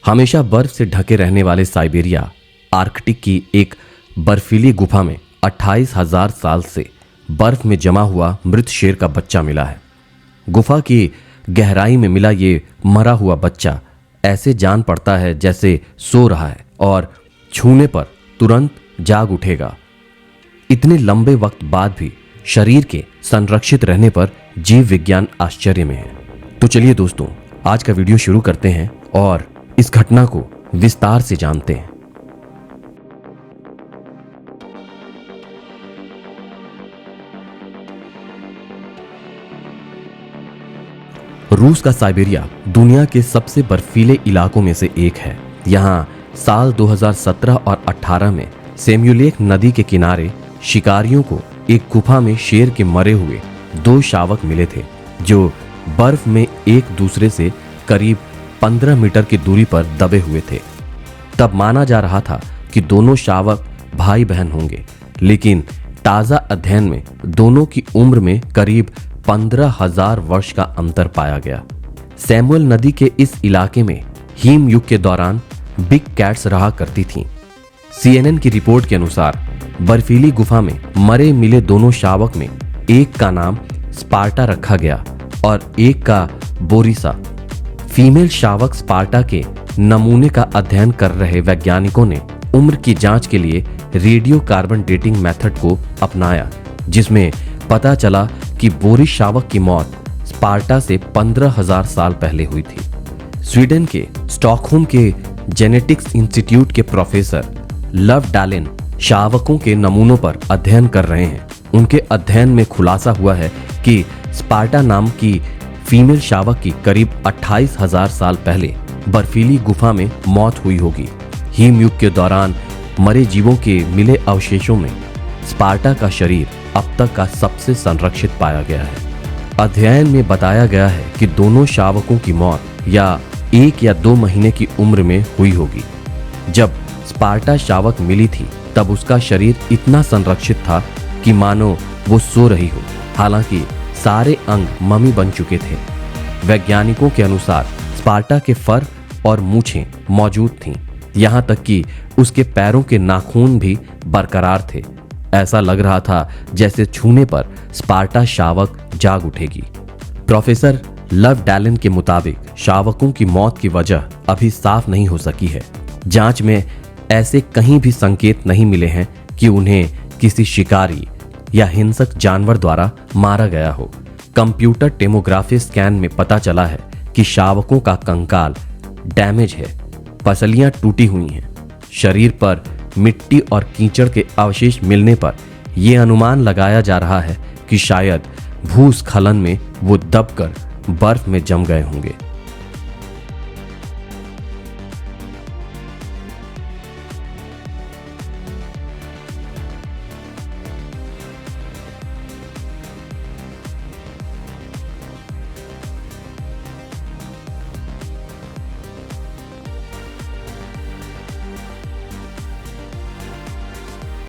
हमेशा बर्फ से ढके रहने वाले साइबेरिया आर्कटिक की एक बर्फीली गुफा में 28,000 साल से बर्फ में जमा हुआ मृत शेर का बच्चा मिला है। गुफा की गहराई में मिला ये मरा हुआ बच्चा ऐसे जान पड़ता है जैसे सो रहा है और छूने पर तुरंत जाग उठेगा। इतने लंबे वक्त बाद भी शरीर के संरक्षित रहने पर जीव विज्ञान आश्चर्य में है। तो चलिए दोस्तों, आज का वीडियो शुरू करते हैं और इस घटना को विस्तार से जानते हैं। रूस का साइबेरिया दुनिया के सबसे बर्फीले इलाकों में से एक है। यहाँ साल 2017 और 18 में सेम्युलेक नदी के किनारे शिकारियों को एक गुफा में शेर के मरे हुए 2 शावक मिले थे, जो बर्फ में एक दूसरे से करीब 15 मीटर की दूरी पर दबे हुए थे। तब माना जा रहा था कि दोनों शावक भाई बहन होंगे, लेकिन ताजा अध्ययन में दोनों की उम्र में करीब 15,000 वर्ष का अंतर पाया गया। सैमुअल नदी के इस इलाके में हिम युग के दौरान बिग कैट्स रहा करती थीं। CNN की रिपोर्ट के अनुसार बर्फीली गुफा में मरे मिले दोनों शावक में एक का नाम स्पार्टा रखा गया और एक का बोरिसा। फीमेल शावक स्पार्टा के नमूने का अध्ययन कर रहे वैज्ञानिकों ने उम्र की जांच के लिए रेडियो कार्बन डेटिंग मेथड को अपनाया, जिसमें पता चला कि बोरिस शावक की मौत स्पार्टा से 15,000 साल पहले हुई थी। स्वीडन के स्टॉकहोम के जेनेटिक्स इंस्टीट्यूट के प्रोफेसर लव डालेन शावकों के नमूनों पर अध्ययन कर रहे हैं। उनके अध्ययन में खुलासा हुआ है कि स्पार्टा नाम की फीमेल शावक की करीब 28,000 साल पहले बर्फीली गुफा में मौत हुई होगी। हिम युग के दौरान मरे जीवों के मिले अवशेषों में स्पार्टा का शरीर अब तक का सबसे संरक्षित पाया गया है। अध्ययन में बताया गया है कि दोनों शावकों की मौत या 1 या 2 महीने की उम्र में हुई होगी। जब स्पार्टा शावक मिली थी तब उसका शरीर इतना संरक्षित था कि मानो वो सो रही हो, हालांकि सारे अंग मम्मी बन चुके थे। वैज्ञानिकों के अनुसार स्पार्टा के फर और मूछें मौजूद थीं, यहाँ तक कि उसके पैरों के नाखून भी बरकरार थे। ऐसा लग रहा था जैसे छूने पर स्पार्टा शावक जाग उठेगी। प्रोफेसर लव डालेन के मुताबिक शावकों की मौत की वजह अभी साफ नहीं हो सकी है। जांच में ऐसे कहीं भी संकेत नहीं मिले हैं कि उन्हें किसी शिकारी या हिंसक जानवर द्वारा मारा गया हो। कंप्यूटर टेमोग्राफी स्कैन में पता चला है कि शावकों का कंकाल डैमेज है, पसलियां टूटी हुई हैं। शरीर पर मिट्टी और कीचड़ के अवशेष मिलने पर यह अनुमान लगाया जा रहा है कि शायद भूस्खलन में वो दबकर बर्फ में जम गए होंगे।